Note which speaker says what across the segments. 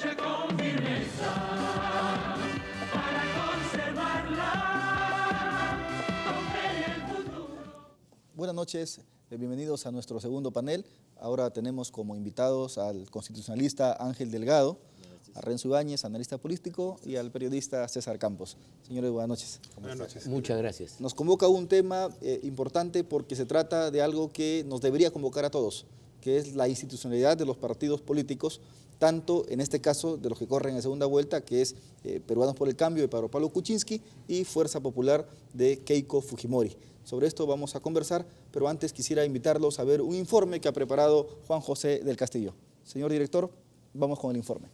Speaker 1: lucha con firmeza para conservarla, romper el futuro.
Speaker 2: Buenas noches, bienvenidos a nuestro segundo panel. Ahora tenemos como invitados al constitucionalista Ángel Delgado, a Renzo Ibáñez, analista político, y al periodista César Campos. Señores, buenas noches.
Speaker 3: Buenas noches.
Speaker 4: Muchas gracias.
Speaker 2: Nos convoca un tema importante porque se trata de algo que nos debería convocar a todos, que es la institucionalidad de los partidos políticos, tanto en este caso de los que corren en segunda vuelta, que es Peruanos por el Cambio de Pedro Pablo Kuczynski y Fuerza Popular de Keiko Fujimori. Sobre esto vamos a conversar, pero antes quisiera invitarlos a ver un informe que ha preparado Juan José del Castillo. Señor director, vamos con el informe.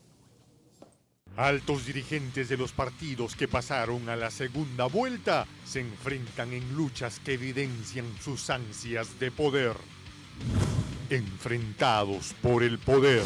Speaker 5: Altos dirigentes de los partidos que pasaron a la segunda vuelta se enfrentan en luchas que evidencian sus ansias de poder. Enfrentados por el poder.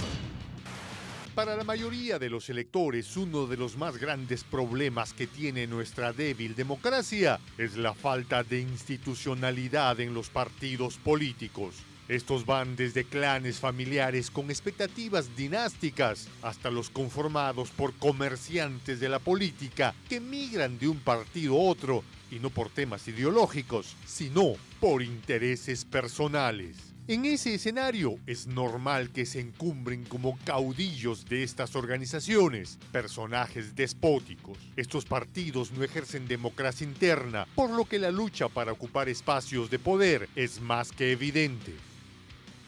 Speaker 5: Para la mayoría de los electores, uno de los más grandes problemas que tiene nuestra débil democracia es la falta de institucionalidad en los partidos políticos. Estos van desde clanes familiares con expectativas dinásticas hasta los conformados por comerciantes de la política que migran de un partido a otro y no por temas ideológicos, sino por intereses personales. En ese escenario es normal que se encumbren como caudillos de estas organizaciones, personajes despóticos. Estos partidos no ejercen democracia interna, por lo que la lucha para ocupar espacios de poder es más que evidente.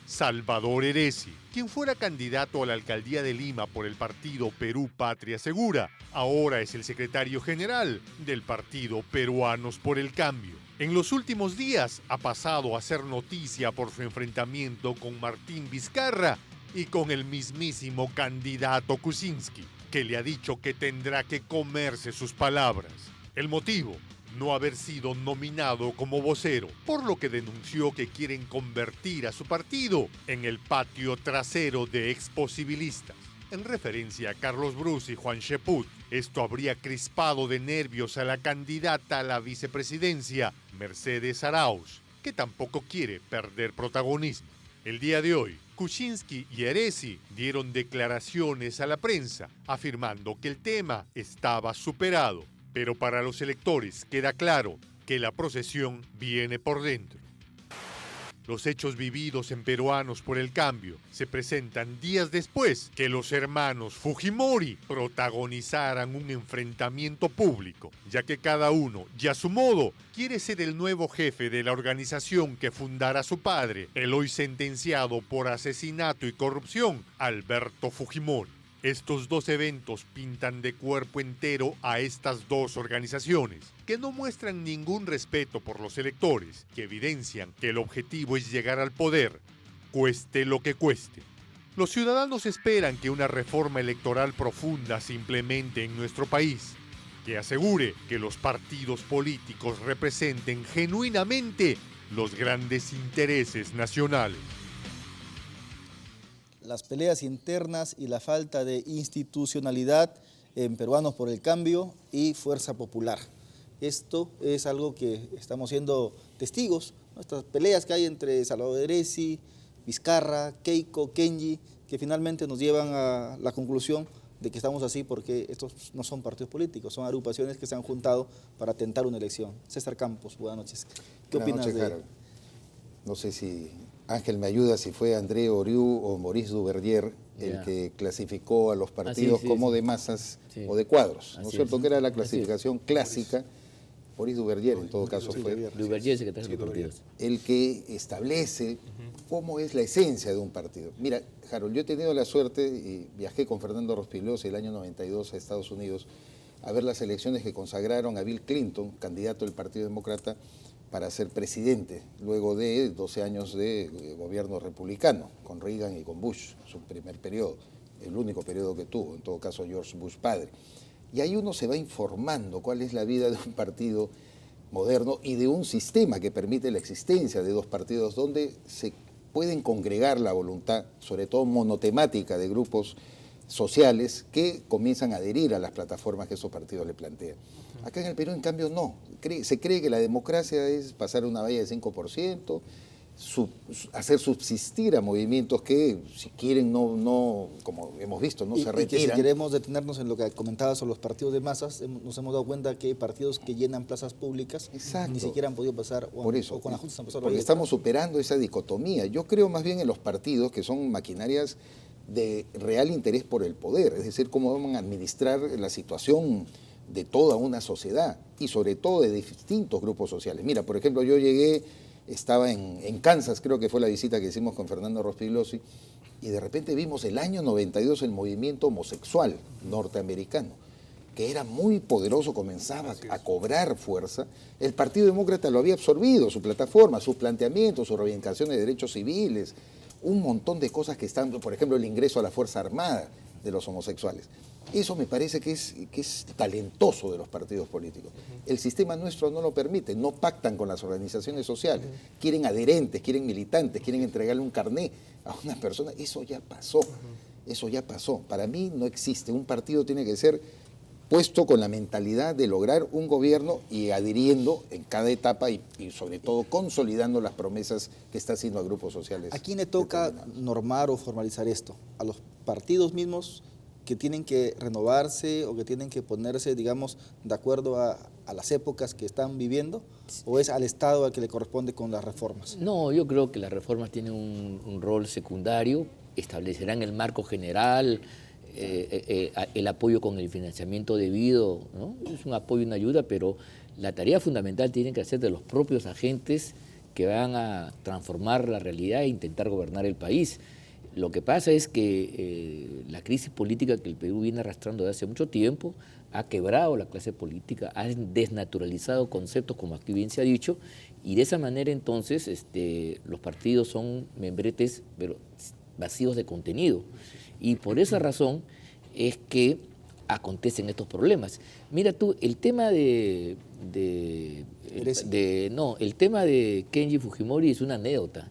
Speaker 5: Salvador Heresi, quien fuera candidato a la alcaldía de Lima por el partido Perú Patria Segura, ahora es el secretario general del partido Peruanos por el Cambio. En los últimos días ha pasado a ser noticia por su enfrentamiento con Martín Vizcarra y con el mismísimo candidato Kuczynski, que le ha dicho que tendrá que comerse sus palabras. El motivo: no haber sido nominado como vocero, por lo que denunció que quieren convertir a su partido en el patio trasero de exposibilistas. En referencia a Carlos Brus y Juan Cheput, esto habría crispado de nervios a la candidata a la vicepresidencia, Mercedes Arauz, que tampoco quiere perder protagonismo. El día de hoy, Kuczynski y Heresi dieron declaraciones a la prensa, afirmando que el tema estaba superado. Pero para los electores queda claro que la procesión viene por dentro. Los hechos vividos en Peruanos por el Cambio se presentan días después que los hermanos Fujimori protagonizaran un enfrentamiento público, ya que cada uno, y a su modo, quiere ser el nuevo jefe de la organización que fundara su padre, el hoy sentenciado por asesinato y corrupción, Alberto Fujimori. Estos dos eventos pintan de cuerpo entero a estas dos organizaciones, que no muestran ningún respeto por los electores, que evidencian que el objetivo es llegar al poder, cueste lo que cueste. Los ciudadanos esperan que una reforma electoral profunda se implemente en nuestro país, que asegure que los partidos políticos representen genuinamente los grandes intereses nacionales.
Speaker 2: Las peleas internas y la falta de institucionalidad en Peruanos por el Cambio y Fuerza Popular. Esto es algo que estamos siendo testigos, ¿no? Estas peleas que hay entre Salvador Heresi, Vizcarra, Keiko, Kenji, que finalmente nos llevan a la conclusión de que estamos así porque estos no son partidos políticos, son agrupaciones que se han juntado para tentar una elección. César Campos, buenas noches. ¿Qué opinas de
Speaker 3: Harold? No sé si Ángel me ayuda, si fue André Oriú o Maurice Duverger el que clasificó a los partidos como de masas o de cuadros, ¿no es cierto? Que era la clasificación clásica. Maurice Duverger, en todo caso, fue
Speaker 4: Duverger, secretario de los partidos.
Speaker 3: El que establece cómo es la esencia de un partido. Mira, Harold, yo he tenido la suerte, y viajé con Fernando Rospigliosi el año 92 a Estados Unidos, a ver las elecciones que consagraron a Bill Clinton, candidato del Partido Demócrata, para ser presidente, luego de 12 años de gobierno republicano, con Reagan y con Bush, su primer periodo, el único periodo que tuvo, en todo caso George Bush padre. Y ahí uno se va informando cuál es la vida de un partido moderno y de un sistema que permite la existencia de dos partidos donde se pueden congregar la voluntad, sobre todo monotemática, de grupos sociales que comienzan a adherir a las plataformas que esos partidos le plantean. Acá en el Perú, en cambio, no. Se cree que la democracia es pasar una valla de 5%, hacer subsistir a movimientos que, si quieren, no como hemos visto, no se
Speaker 2: Y que si
Speaker 3: retiran.
Speaker 2: queremos detenernos en lo que comentabas sobre los partidos de masas, nos hemos dado cuenta que hay partidos que llenan plazas públicas
Speaker 3: Exacto.
Speaker 2: ni siquiera han podido pasar,
Speaker 3: Por eso,
Speaker 2: o con la Junta han pasado
Speaker 3: porque estamos superando esa dicotomía. Yo creo más bien en los partidos que son maquinarias de real interés por el poder, es decir, cómo van a administrar la situación de toda una sociedad y sobre todo de distintos grupos sociales. Mira, por ejemplo, yo estaba en Kansas, creo que fue la visita que hicimos con Fernando Rospigliosi, y de repente vimos el año 92 el movimiento homosexual norteamericano, que era muy poderoso, comenzaba a cobrar fuerza. El Partido Demócrata lo había absorbido, su plataforma, sus planteamientos, sus reivindicaciones de derechos civiles, un montón de cosas que están, por ejemplo, el ingreso a la Fuerza Armada de los homosexuales. Eso me parece que es talentoso de los partidos políticos. El sistema nuestro no lo permite, no pactan con las organizaciones sociales, quieren adherentes, quieren militantes, quieren entregarle un carné a una persona. Eso ya pasó, eso ya pasó. Para mí no existe. Un partido tiene que ser puesto con la mentalidad de lograr un gobierno y adhiriendo en cada etapa y sobre todo consolidando las promesas que está haciendo a grupos sociales.
Speaker 2: ¿A quién le toca normar o formalizar esto? ¿A los partidos mismos que tienen que renovarse o que tienen que ponerse, digamos, de acuerdo a las épocas que están viviendo? ¿O es al Estado al que le corresponde con las reformas?
Speaker 4: No, yo creo que las reformas tienen un rol secundario, establecerán el marco general, el apoyo con el financiamiento debido, ¿no? Es un apoyo y una ayuda, pero la tarea fundamental tiene que ser de los propios agentes que van a transformar la realidad e intentar gobernar el país. Lo que pasa es que la crisis política que el Perú viene arrastrando desde hace mucho tiempo ha quebrado la clase política, ha desnaturalizado conceptos, como aquí bien se ha dicho, y de esa manera entonces los partidos son membretes pero vacíos de contenido. Y por esa razón es que acontecen estos problemas. Mira tú, el tema el tema de Kenji Fujimori es una anécdota.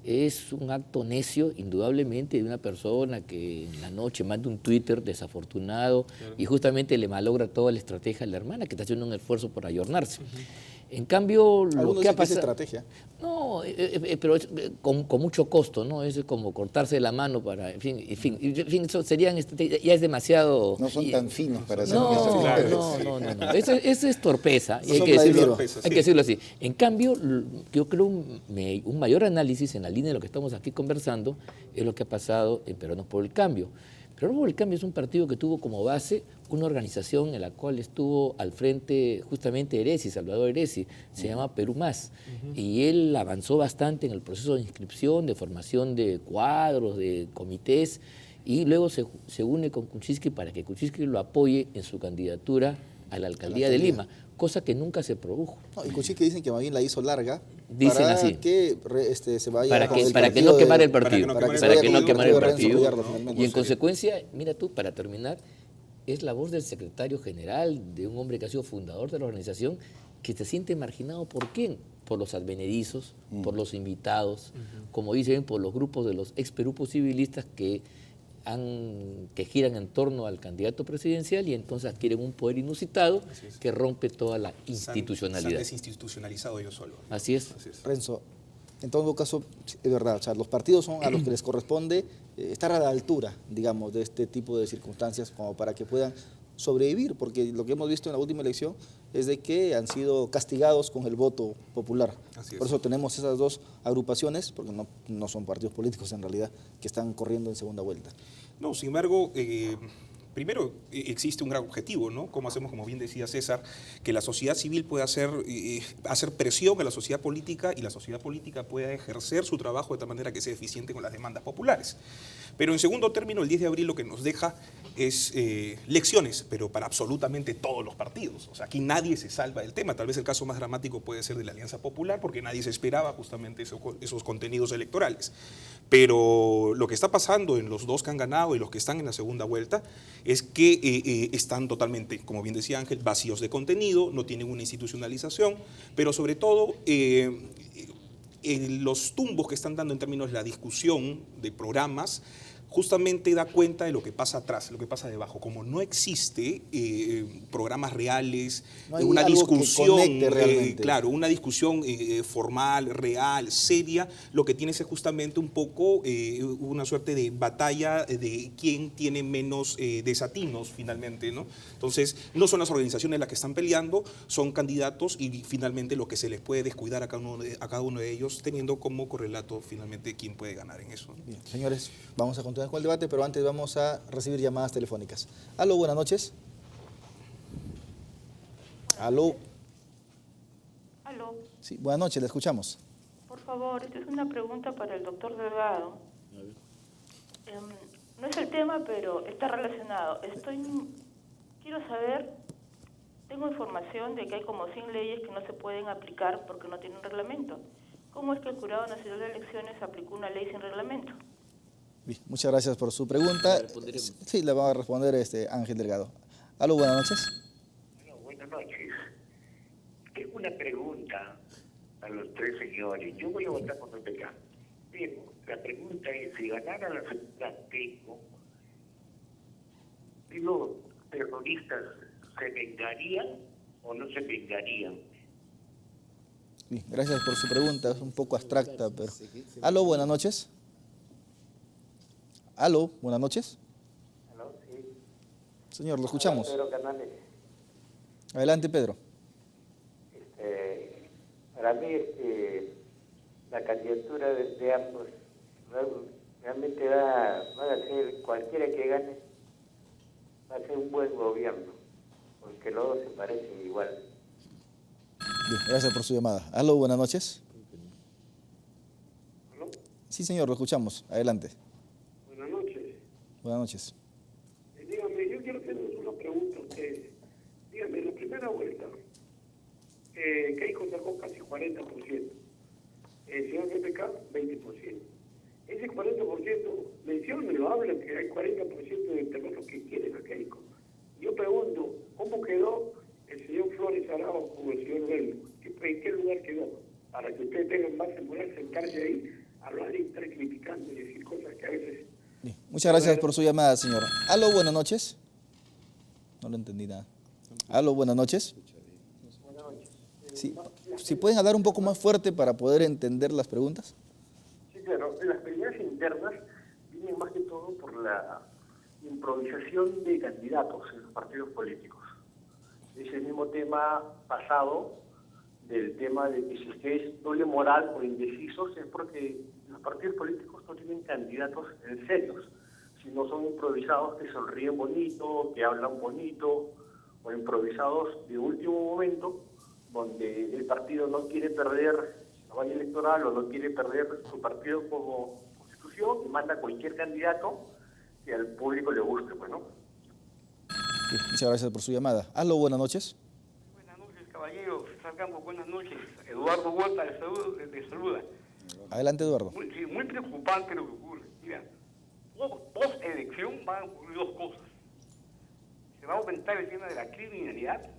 Speaker 4: Es un acto necio, indudablemente, de una persona que en la noche manda un Twitter desafortunado y justamente le malogra toda la estrategia a la hermana, que está haciendo un esfuerzo por ayornarse. En cambio, lo que ha pasado...
Speaker 2: estrategia.
Speaker 4: No, pero es con mucho costo, ¿no? Es como cortarse la mano para... En fin, eso serían... Ya es demasiado...
Speaker 3: No son tan finos para hacer
Speaker 4: No. Eso es torpeza, y hay que decirlo así. En cambio, yo creo un mayor análisis en la línea de lo que estamos aquí conversando es lo que ha pasado en Peruanos por el Cambio. Peruanos por el Cambio es un partido que tuvo como base una organización en la cual estuvo al frente justamente Heresi, Salvador Heresi, se llama Perú Más, y él avanzó bastante en el proceso de inscripción, de formación de cuadros, de comités, y luego se une con Kuczynski para que Kuczynski lo apoye en su candidatura a la alcaldía de Lima, cosa que nunca se produjo.
Speaker 2: No, y Kuczynski dicen que más bien la hizo larga
Speaker 4: Dicen
Speaker 2: para
Speaker 4: así.
Speaker 2: que se vaya
Speaker 4: para que no quemara el partido.
Speaker 2: Para que no quemara el partido.
Speaker 4: Y en consecuencia, mira tú, para terminar, es la voz del secretario general, de un hombre que ha sido fundador de la organización, que se siente marginado. ¿Por quién? Por los advenedizos, por los invitados, como dicen, por los grupos de los ex Perú posibilistas que giran en torno al candidato presidencial y entonces adquieren un poder inusitado que rompe toda la institucionalidad.
Speaker 6: Se han desinstitucionalizado ellos solos.
Speaker 4: Así es.
Speaker 2: Renzo, en todo caso, es verdad, o sea, los partidos son a los que les corresponde estar a la altura, digamos, de este tipo de circunstancias como para que puedan sobrevivir, porque lo que hemos visto en la última elección es de que han sido castigados con el voto popular. Por eso tenemos esas dos agrupaciones, porque no son partidos políticos en realidad, que están corriendo en segunda vuelta.
Speaker 6: No, sin embargo, primero existe un gran objetivo, ¿no? ¿Cómo hacemos, como bien decía César, que la sociedad civil pueda hacer presión a la sociedad política y la sociedad política pueda ejercer su trabajo de tal manera que sea eficiente con las demandas populares? Pero en segundo término, el 10 de abril lo que nos deja es lecciones, pero para absolutamente todos los partidos. O sea, aquí nadie se salva del tema. Tal vez el caso más dramático puede ser de la Alianza Popular, porque nadie se esperaba justamente esos contenidos electorales. Pero lo que está pasando en los dos que han ganado y los que están en la segunda vuelta es que están totalmente, como bien decía Ángel, vacíos de contenido, no tienen una institucionalización, pero sobre todo los tumbos que están dando en términos de la discusión de programas justamente da cuenta de lo que pasa atrás, lo que pasa debajo. Como no existe programas reales,
Speaker 2: No hay
Speaker 6: una
Speaker 2: algo que
Speaker 6: discusión,
Speaker 2: conecte realmente.
Speaker 6: claro, una discusión formal, real, seria, lo que tienes es justamente un poco una suerte de batalla de quién tiene menos desatinos finalmente, ¿no? Entonces, no son las organizaciones las que están peleando, son candidatos y finalmente lo que se les puede descuidar a cada uno de ellos, teniendo como correlato finalmente quién puede ganar en eso, ¿no?
Speaker 2: Bien, señores, vamos a continuar con el debate, pero antes vamos a recibir llamadas telefónicas. Aló, buenas noches. Aló.
Speaker 7: Aló,
Speaker 2: Sí, buenas noches, le escuchamos.
Speaker 7: por favor, esta es una pregunta para el doctor Delgado. No es el tema, pero está relacionado. Quiero saber, tengo información de que hay como 100 leyes que no se pueden aplicar porque no tienen reglamento. ¿Cómo es que el Jurado Nacional de Elecciones aplicó una ley sin reglamento?
Speaker 2: Bien, muchas gracias por su pregunta. Sí, le va a responder Ángel Delgado. Aló, buenas noches.
Speaker 8: Bueno, buenas noches. Tengo una pregunta a los tres señores. Yo voy a votar por PPK. Pero la pregunta es, si ganara la segunda Keiko, ¿los terroristas se vengarían o no se vengarían?
Speaker 2: Bien, gracias por su pregunta, es un poco abstracta, pero... Aló, buenas noches. Aló, buenas noches.
Speaker 9: ¿No? Sí.
Speaker 2: Señor, lo escuchamos.
Speaker 9: Pedro Canales.
Speaker 2: Adelante, Pedro.
Speaker 9: Para mí, la candidatura de ambos realmente va a ser, cualquiera que gane, va a ser un buen gobierno, porque los dos se parecen igual.
Speaker 2: Bien, gracias por su llamada. Aló, buenas noches.
Speaker 8: ¿Aló?
Speaker 2: Sí, señor, lo escuchamos. Adelante.
Speaker 8: Buenas noches.
Speaker 2: Buenas noches.
Speaker 8: Dígame, yo quiero hacerles una pregunta a ustedes. Dígame, en la primera vuelta, Keiko sacó casi 40%. El señor PPK, 20%. Ese 40%, menciónenlo, hablan que hay 40% de terrenos que quieren a Keiko. Yo pregunto, ¿cómo quedó el señor Flores Arao con el señor Velo? ¿En qué lugar quedó? Para que ustedes tengan más moral sentarse ahí, hablar y estar criticando y decir cosas que a veces...
Speaker 2: Bien, muchas gracias por su llamada, señor. Aló, buenas noches. No lo entendí nada. Aló, buenas noches. Sí, si pueden hablar un poco más fuerte para poder entender las preguntas.
Speaker 8: Sí, claro. Las peleas internas vienen más que todo por la improvisación de candidatos en los partidos políticos. Es el mismo tema pasado del tema de que si ustedes doble moral o indecisos es porque los partidos políticos no tienen candidatos en serios, sino son improvisados que sonríen bonito, que hablan bonito, o improvisados de último momento, donde el partido no quiere perder la valla electoral o no quiere perder su partido como constitución y manda cualquier candidato que al público le guste, bueno.
Speaker 2: Bien, muchas gracias por su llamada. Aló, buenas noches.
Speaker 10: Buenas noches, caballeros. Salgamos, buenas noches. Eduardo Huerta de Saluda.
Speaker 2: Adelante, Eduardo.
Speaker 10: Muy preocupante lo que ocurre. Mira, post-elección van a ocurrir dos cosas. Se va a aumentar el tema de la criminalidad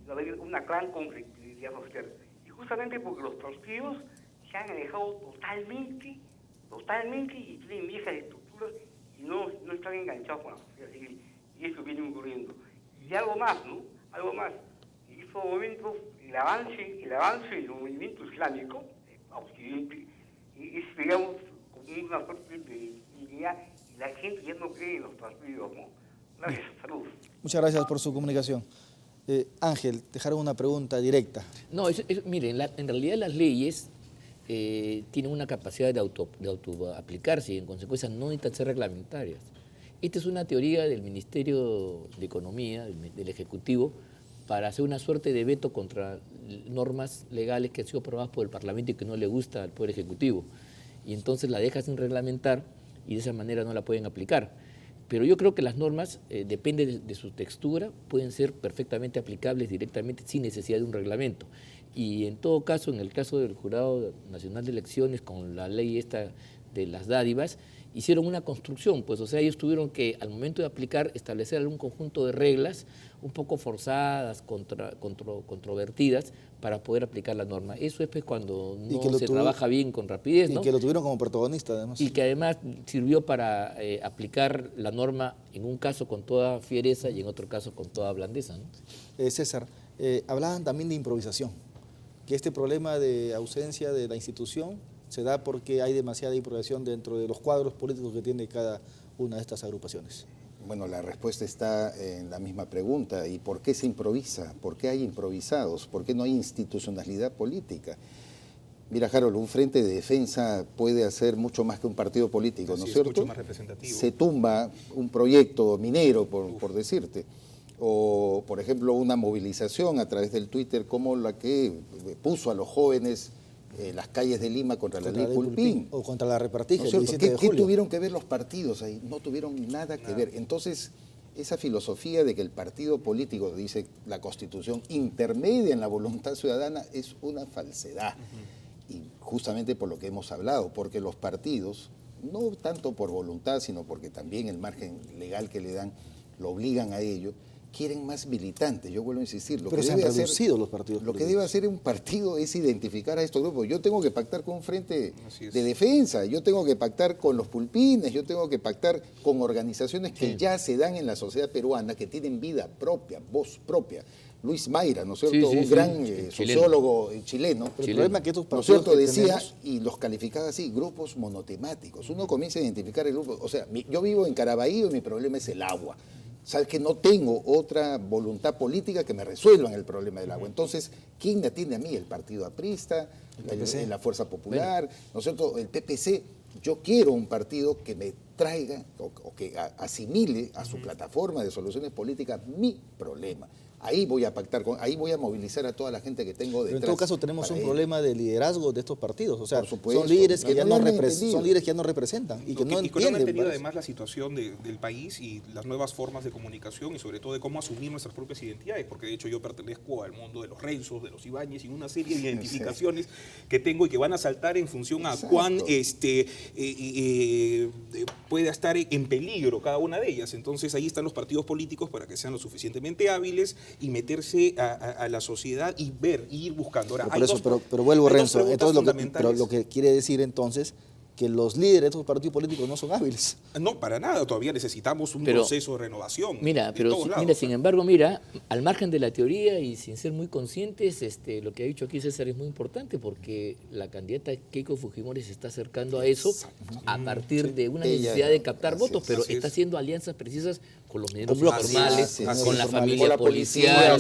Speaker 10: y va a haber una gran conflictividad social. Y justamente porque los partidos se han alejado totalmente y tienen viejas estructuras y no están enganchados con la sociedad civil. Y eso viene ocurriendo. Y algo más, ¿no? Algo más. En estos momentos, el avance del movimiento islámico a Occidente es, digamos, como una suerte de idea y la gente ya no cree en los partidos, ¿no? Gracias, saludos.
Speaker 2: Muchas gracias por su comunicación. Ángel, dejaron una pregunta directa.
Speaker 4: No, miren, en realidad las leyes tienen una capacidad de autoaplicarse y en consecuencia no necesitan ser reglamentarias. Esta es una teoría del Ministerio de Economía, del Ejecutivo, para hacer una suerte de veto contra normas legales que han sido aprobadas por el Parlamento y que no le gusta al Poder Ejecutivo. Y entonces la deja sin reglamentar y de esa manera no la pueden aplicar. Pero yo creo que las normas, depende de su textura, pueden ser perfectamente aplicables directamente sin necesidad de un reglamento. Y en todo caso, en el caso del Jurado Nacional de Elecciones, con la ley esta de las dádivas, hicieron una construcción, pues, o sea, ellos tuvieron que, al momento de aplicar, establecer algún conjunto de reglas un poco forzadas, controvertidas, para poder aplicar la norma. Eso es pues cuando no se trabaja bien con rapidez, ¿no?
Speaker 2: Y que lo tuvieron como protagonista, además.
Speaker 4: Y que además sirvió para aplicar la norma en un caso con toda fiereza y en otro caso con toda blandeza, ¿no?
Speaker 2: César, hablaban también de improvisación, que este problema de ausencia de la institución se da porque hay demasiada improvisación dentro de los cuadros políticos que tiene cada una de estas agrupaciones.
Speaker 3: Bueno, la respuesta está en la misma pregunta. ¿Y por qué se improvisa? ¿Por qué hay improvisados? ¿Por qué no hay institucionalidad política? Mira, Harold, un frente de defensa puede hacer mucho más que un partido político, ¿no es cierto?
Speaker 6: Mucho más representativo.
Speaker 3: Se tumba un proyecto minero, por decirte, o, por ejemplo, una movilización a través del Twitter como la que puso a los jóvenes las calles de Lima contra la ley Pulpín.
Speaker 2: O contra la repartija,
Speaker 3: ¿No
Speaker 2: el
Speaker 3: es cierto?
Speaker 2: 17 de julio.
Speaker 3: ¿Qué tuvieron que ver los partidos ahí? No tuvieron nada que ver. Entonces, esa filosofía de que el partido político, dice la Constitución, intermedia en la voluntad ciudadana es una falsedad. Y justamente por lo que hemos hablado, porque los partidos, no tanto por voluntad, sino porque también el margen legal que le dan lo obligan a ello, quieren más militantes. Yo vuelvo a insistir.
Speaker 2: Pero se han reducido los partidos
Speaker 3: Lo que
Speaker 2: políticos.
Speaker 3: debe hacer un partido es identificar a estos grupos. Yo tengo que pactar con un frente de defensa, yo tengo que pactar con los pulpines, yo tengo que pactar con organizaciones que ya se dan en la sociedad peruana, que tienen vida propia, voz propia. Luis Mayra, ¿no es cierto? Un gran sociólogo chileno.
Speaker 2: Pero el problema es que estos
Speaker 3: ¿no es
Speaker 2: partidos
Speaker 3: cierto?
Speaker 2: que
Speaker 3: Decía,
Speaker 2: tenemos-
Speaker 3: y los calificaba así, grupos monotemáticos. Uno comienza a identificar el grupo. O sea, yo vivo en Caraballo y mi problema es el agua. Sabes que no tengo otra voluntad política que me resuelvan el problema del agua. Entonces, ¿quién me atiende a mí? El Partido Aprista, la Fuerza Popular, ¿no es cierto? El PPC. Yo quiero un partido que me traiga o que asimile a su plataforma de soluciones políticas mi problema. Ahí voy a pactar, ahí voy a movilizar a toda la gente que tengo detrás.
Speaker 2: Pero en todo caso tenemos
Speaker 3: para
Speaker 2: un
Speaker 3: ello.
Speaker 2: problema de liderazgo de estos partidos. O sea,
Speaker 3: Por supuesto.
Speaker 2: son líderes que
Speaker 3: No,
Speaker 2: ya
Speaker 3: no
Speaker 2: no,
Speaker 3: lo han entendido.
Speaker 2: son líderes que ya no representan y que no
Speaker 6: Y que no han
Speaker 2: entienden.
Speaker 6: entendido
Speaker 2: parece.
Speaker 6: además la situación del país y las nuevas formas de comunicación y sobre todo de cómo asumir nuestras propias identidades, porque de hecho yo pertenezco al mundo de los Renzos, de los Ibáñez y una serie de identificaciones que tengo y que van a saltar en función a cuán pueda estar en peligro cada una de ellas. Entonces ahí están los partidos políticos para que sean lo suficientemente hábiles y meterse a la sociedad y ver, y ir buscando. Ahora,
Speaker 2: Pero vuelvo,
Speaker 6: hay dos
Speaker 2: Renzo,
Speaker 6: preguntas
Speaker 2: entonces pero
Speaker 6: fundamentales.
Speaker 2: lo que quiere decir entonces que los líderes de estos partidos políticos no son hábiles.
Speaker 6: No, para nada, todavía necesitamos un proceso de renovación.
Speaker 4: Mira,
Speaker 6: de todos lados.
Speaker 4: mira, sin embargo, mira, al margen de la teoría y sin ser muy conscientes, lo que ha dicho aquí César es muy importante porque la candidata Keiko Fujimori se está acercando a eso a partir de una necesidad de captar votos, pero está haciendo alianzas precisas con los medios formales, con la familia policial,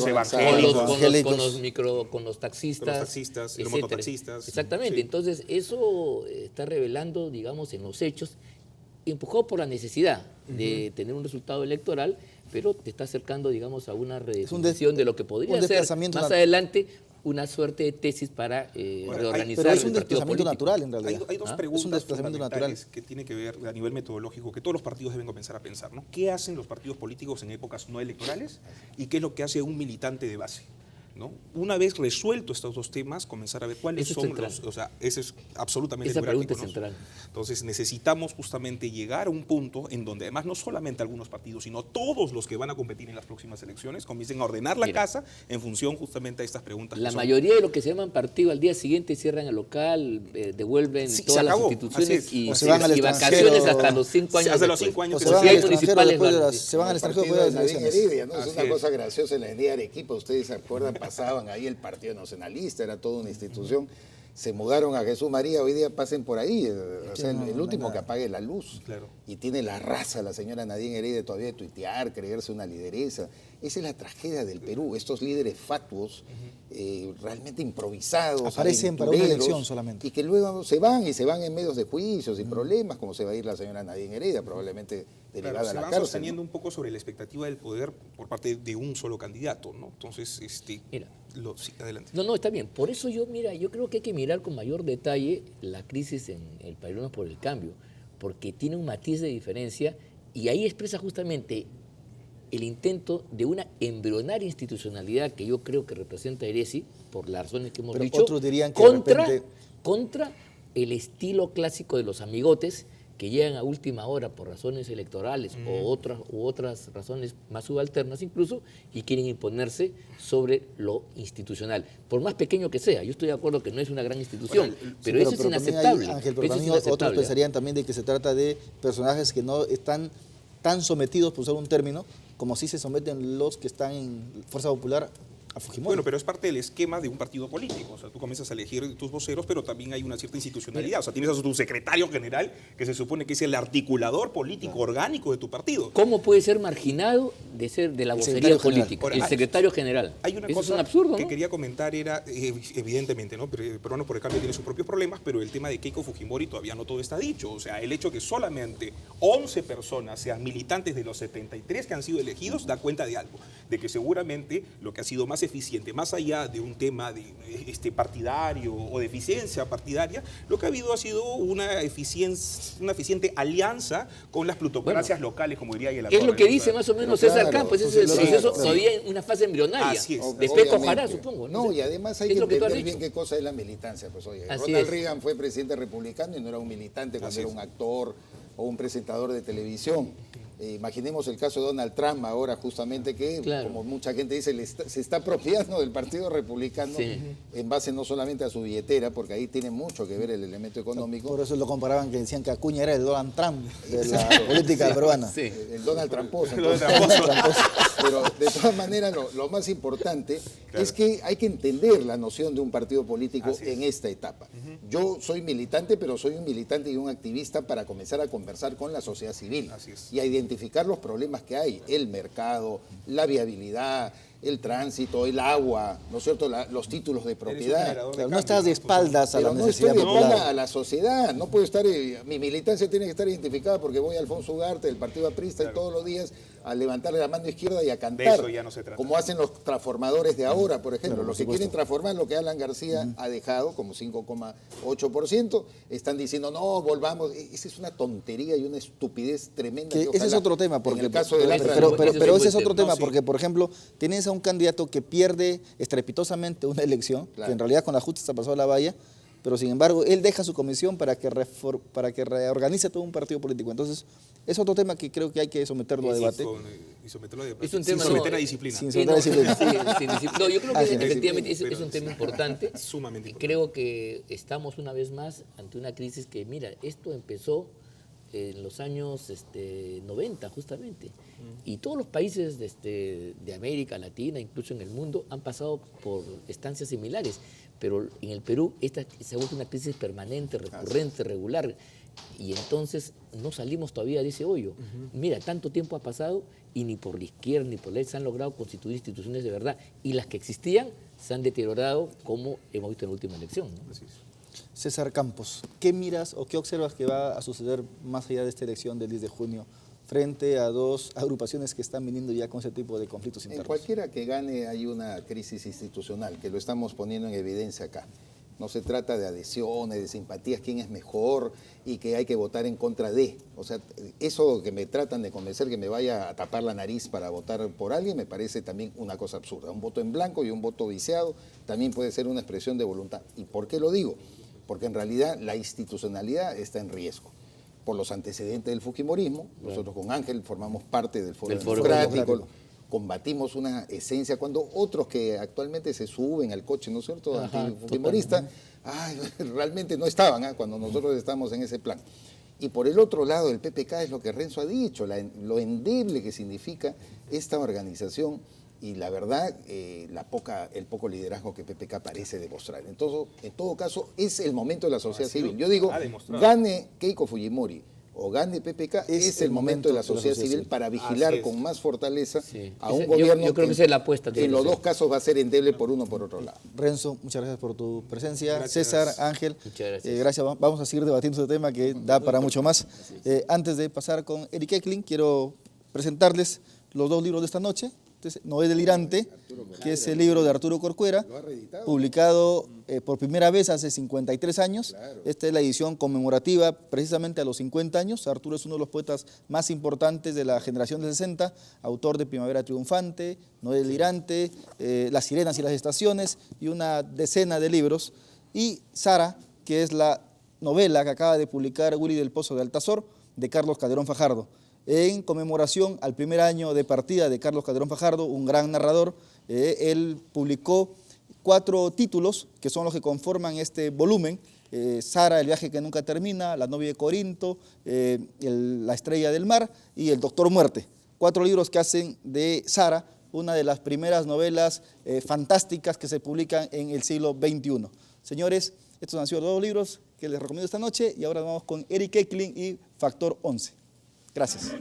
Speaker 4: con los taxistas,
Speaker 6: los
Speaker 4: etcétera.
Speaker 6: mototaxistas.
Speaker 4: Exactamente,
Speaker 6: Sí.
Speaker 4: entonces eso está revelando, digamos, en los hechos, empujado por la necesidad de tener un resultado electoral, pero te está acercando, digamos, a una redefinición de lo que podría
Speaker 2: un
Speaker 4: ser
Speaker 2: desplazamiento
Speaker 4: más adelante una suerte de tesis para reorganizar
Speaker 2: pero es un
Speaker 4: el partido
Speaker 2: desplazamiento
Speaker 4: político.
Speaker 2: natural en realidad.
Speaker 6: Hay dos
Speaker 2: Es un
Speaker 6: preguntas
Speaker 2: desplazamiento
Speaker 6: fundamentales que tienen que ver a nivel metodológico, que todos los partidos deben comenzar a pensar, ¿no? ¿Qué hacen los partidos políticos en épocas no electorales y qué es lo que hace un militante de base? ¿No? Una vez resuelto estos dos temas, comenzar a ver cuáles
Speaker 4: Eso es
Speaker 6: son
Speaker 4: central.
Speaker 6: los... O sea, ese es absolutamente
Speaker 4: Esa pregunta
Speaker 6: neurálgico,
Speaker 4: es
Speaker 6: ¿no?
Speaker 4: central.
Speaker 6: Entonces necesitamos justamente llegar a un punto en donde además no solamente algunos partidos, sino todos los que van a competir en las próximas elecciones comiencen a ordenar la casa en función justamente a estas preguntas.
Speaker 4: La
Speaker 6: que son-
Speaker 4: mayoría de los que se llaman partido al día siguiente cierran el local, devuelven
Speaker 6: Sí,
Speaker 4: todas
Speaker 6: se
Speaker 4: las
Speaker 6: acabó,
Speaker 4: instituciones
Speaker 6: así es.
Speaker 4: y,
Speaker 2: O se van al
Speaker 4: y
Speaker 2: extranjero.
Speaker 4: vacaciones hasta los 5 años.
Speaker 6: Hasta los
Speaker 4: después.
Speaker 6: 5 años
Speaker 2: O
Speaker 6: que
Speaker 2: se
Speaker 6: se
Speaker 2: van
Speaker 6: siguen.
Speaker 2: al extranjero después de las,
Speaker 4: sí.
Speaker 2: se van al extranjero
Speaker 3: partido
Speaker 2: después de las
Speaker 3: de Nadine
Speaker 2: elecciones.
Speaker 3: Heredia, ¿no? Es
Speaker 6: Así
Speaker 3: una
Speaker 6: es.
Speaker 3: cosa graciosa en la Avenida Arequipa. Ustedes se acuerdan, pasaban ahí el Partido Nacionalista, era toda una institución. Se mudaron a Jesús María, hoy día pasen por ahí. O sea,
Speaker 2: no,
Speaker 3: el
Speaker 2: no hay
Speaker 3: último
Speaker 2: nada.
Speaker 3: que apague la luz.
Speaker 6: Claro.
Speaker 3: Y tiene la raza, la señora Nadine Heredia, todavía de tuitear, creerse una lideresa. Esa es la tragedia del Perú. Estos líderes fatuos, realmente improvisados.
Speaker 2: Aparecen para una
Speaker 3: aventureros,
Speaker 2: elección solamente.
Speaker 3: Y que luego se van en medios de juicios y problemas, como se va a ir la señora Nadine Heredia, probablemente derivada
Speaker 6: Claro,
Speaker 3: a
Speaker 6: se
Speaker 3: la
Speaker 6: van
Speaker 3: cárcel.
Speaker 6: sosteniendo un poco sobre la expectativa del poder por parte de un solo candidato, ¿no? Entonces,
Speaker 4: Mira.
Speaker 6: sí, adelante.
Speaker 4: No, está bien. Por eso yo creo que hay que mirar con mayor detalle la crisis en el Peruano por el Cambio, porque tiene un matiz de diferencia y ahí expresa justamente el intento de una embrionaria institucionalidad que yo creo que representa Heresi, por las razones que hemos
Speaker 2: Pero
Speaker 4: dicho,
Speaker 2: otros dirían que de repente-
Speaker 4: contra el estilo clásico de los amigotes, que llegan a última hora por razones electorales u otras razones más subalternas incluso, y quieren imponerse sobre lo institucional, por más pequeño que sea. Yo estoy de acuerdo que no es una gran institución, pero eso es
Speaker 2: también
Speaker 4: inaceptable.
Speaker 2: hay, Ángel, pero
Speaker 4: Eso es
Speaker 2: también otros
Speaker 4: inaceptable.
Speaker 2: pensarían también de que se trata de personajes que no están tan sometidos, por usar un término, como si se someten los que están en Fuerza Popular a Fujimori.
Speaker 6: Bueno, pero es parte del esquema de un partido político. O sea, tú comienzas a elegir tus voceros, pero también hay una cierta institucionalidad. O sea, tienes a tu secretario general, que se supone que es el articulador político orgánico de tu partido.
Speaker 4: ¿Cómo puede ser marginado de la vocería política?
Speaker 6: Ahora,
Speaker 4: El secretario general.
Speaker 6: Hay una
Speaker 4: Eso
Speaker 6: cosa
Speaker 4: es un absurdo,
Speaker 6: que
Speaker 4: ¿no?
Speaker 6: quería comentar, era, evidentemente, ¿no? Pero el peruano por el cambio tiene sus propios problemas, pero el tema de Keiko Fujimori todavía no todo está dicho. O sea, el hecho de que solamente 11 personas sean militantes de los 73 que han sido elegidos da cuenta de algo, de que seguramente lo que ha sido más eficiente, más allá de un tema de, partidario o de eficiencia partidaria, lo que ha habido ha sido una eficiente alianza con las plutocracias locales, como diría
Speaker 4: Es lo que dice más o menos César Campos, ese es el proceso todavía en una fase embrionaria.
Speaker 6: Así es.
Speaker 4: Después
Speaker 3: Obviamente.
Speaker 4: cojará, supongo.
Speaker 3: No, y además hay
Speaker 4: Es
Speaker 3: que
Speaker 4: lo que tú has
Speaker 3: entender bien
Speaker 4: dicho.
Speaker 3: qué cosa es la militancia. Pues oye,
Speaker 4: Así
Speaker 3: Ronald
Speaker 4: es.
Speaker 3: Reagan fue presidente republicano y no era un militante cuando era un actor o un presentador de televisión. Imaginemos el caso de Donald Trump ahora justamente que,
Speaker 4: Claro.
Speaker 3: como mucha gente dice, se está apropiando del Partido Republicano en base no solamente a su billetera, porque ahí tiene mucho que ver el elemento económico.
Speaker 2: Por eso lo comparaban, que decían que Acuña era el Donald Trump de la política peruana.
Speaker 4: Sí.
Speaker 3: El Donald Tramposo.
Speaker 6: El Donald
Speaker 3: Entonces, pero de todas maneras lo más importante es que hay que entender la noción de un partido político en esta etapa. Yo soy militante, pero soy un militante y un activista para comenzar a conversar con la sociedad civil
Speaker 6: Así es.
Speaker 3: y a identificar los problemas que hay, el mercado, la viabilidad, el tránsito, el agua, ¿no es cierto? Los títulos de propiedad.
Speaker 6: generador de
Speaker 2: Claro, no
Speaker 6: cambio,
Speaker 2: estás de espaldas a la
Speaker 3: Pero no
Speaker 2: necesidad
Speaker 3: estoy de espalda
Speaker 2: popular.
Speaker 3: a la sociedad, no puedo estar, mi militancia tiene que estar identificada porque voy a Alfonso Ugarte, del Partido Aprista, y todos los días a levantarle la mano izquierda y a cantar.
Speaker 6: eso ya no se trata.
Speaker 3: Como hacen los transformadores de ahora, por ejemplo.
Speaker 2: Claro, por
Speaker 3: los que
Speaker 2: supuesto.
Speaker 3: quieren transformar lo que Alan García ha dejado, como 5,8%, están diciendo, no, volvamos. Esa es una tontería y una estupidez tremenda.
Speaker 2: Que ese es
Speaker 3: ojalá,
Speaker 2: otro tema, porque,
Speaker 3: en el caso de la
Speaker 2: pero ese es otro tema,
Speaker 4: No, sí.
Speaker 2: porque por ejemplo, tienes a un candidato que pierde estrepitosamente una elección,
Speaker 3: Claro.
Speaker 2: que en realidad con la justicia pasó a la valla, pero sin embargo él deja su comisión para que reorganice todo un partido político. Entonces, es otro tema que creo que hay que someterlo a debate.
Speaker 6: Y someterlo a debate.
Speaker 4: Es un
Speaker 6: Sin
Speaker 4: tema,
Speaker 6: someter
Speaker 4: no,
Speaker 6: a disciplina.
Speaker 2: sin
Speaker 4: Sí,
Speaker 2: someter a disciplina.
Speaker 4: sin disciplina. No, yo creo que
Speaker 2: Así es.
Speaker 4: efectivamente es
Speaker 6: Pero
Speaker 4: un tema importante.
Speaker 6: Sumamente
Speaker 4: Y
Speaker 6: importante.
Speaker 4: creo que estamos una vez más ante una crisis que, mira, esto empezó en los años 90 justamente. Y todos los países de América Latina, incluso en el mundo, han pasado por estancias similares. Pero en el Perú esta se ha vuelto una crisis permanente, recurrente, regular. Y entonces no salimos todavía de ese hoyo. Mira, tanto tiempo ha pasado y ni por la izquierda ni por la derecha se han logrado constituir instituciones de verdad. Y las que existían se han deteriorado, como hemos visto en la última elección, ¿no?
Speaker 6: Así es.
Speaker 2: César Campos, ¿qué miras o qué observas que va a suceder más allá de esta elección del 10 de junio frente a dos agrupaciones que están viniendo ya con ese tipo de conflictos
Speaker 3: En
Speaker 2: internos?
Speaker 3: cualquiera que gane hay una crisis institucional, que lo estamos poniendo en evidencia acá. No se trata de adhesiones, de simpatías, quién es mejor y que hay que votar en contra de. O sea, eso que me tratan de convencer que me vaya a tapar la nariz para votar por alguien me parece también una cosa absurda. Un voto en blanco y un voto viciado también puede ser una expresión de voluntad. ¿Y por qué lo digo? Porque en realidad la institucionalidad está en riesgo. Por los antecedentes del fujimorismo, nosotros con Ángel formamos parte del Foro
Speaker 4: Del Foro
Speaker 3: Democrático,
Speaker 2: Democrático.
Speaker 3: combatimos una esencia cuando otros que actualmente se suben al coche, ¿no es cierto?,
Speaker 4: Ajá,
Speaker 3: antifujimorista, realmente no estaban cuando nosotros estamos en ese plan. Y por el otro lado, el PPK es lo que Renzo ha dicho, lo endeble que significa esta organización y la verdad, el poco liderazgo que PPK parece demostrar. Entonces, en todo caso, es el momento de la sociedad civil. Yo digo,
Speaker 6: ha demostrado.
Speaker 3: gane Keiko Fujimori o gane PPK, es el momento de la sociedad civil para vigilar
Speaker 6: Así es.
Speaker 3: con más fortaleza
Speaker 4: Sí.
Speaker 3: a un
Speaker 4: Yo
Speaker 3: gobierno
Speaker 4: creo que esa es la apuesta.
Speaker 3: que en los dos casos va a ser endeble por uno o por otro lado.
Speaker 2: Renzo, muchas gracias por tu presencia.
Speaker 6: Gracias.
Speaker 2: César, Ángel,
Speaker 4: Muchas gracias.
Speaker 2: gracias. Vamos a seguir debatiendo este tema que da para mucho más. Antes de pasar con Eric Eklin, quiero presentarles los dos libros de esta noche. Este es Noé Delirante, que es el libro de Arturo Corcuera, publicado por primera vez hace 53 años. Esta es la edición conmemorativa precisamente a los 50 años. Arturo es uno de los poetas más importantes de la generación del 60, autor de Primavera Triunfante, Noé Delirante, Las Sirenas y las Estaciones y una decena de libros. Y Sara, que es la novela que acaba de publicar Willy del Pozo de Altazor, de Carlos Calderón Fajardo, en conmemoración al primer año de partida de Carlos Calderón Fajardo, un gran narrador. Él publicó 4 títulos que son los que conforman este volumen: Sara, el viaje que nunca termina, La novia de Corinto, La estrella del mar y El doctor Muerte. 4 libros que hacen de Sara una de las primeras novelas fantásticas que se publican en el siglo XXI. Señores, estos han sido 2 libros que les recomiendo esta noche, y ahora vamos con Eric Eklund y Factor 11. Gracias.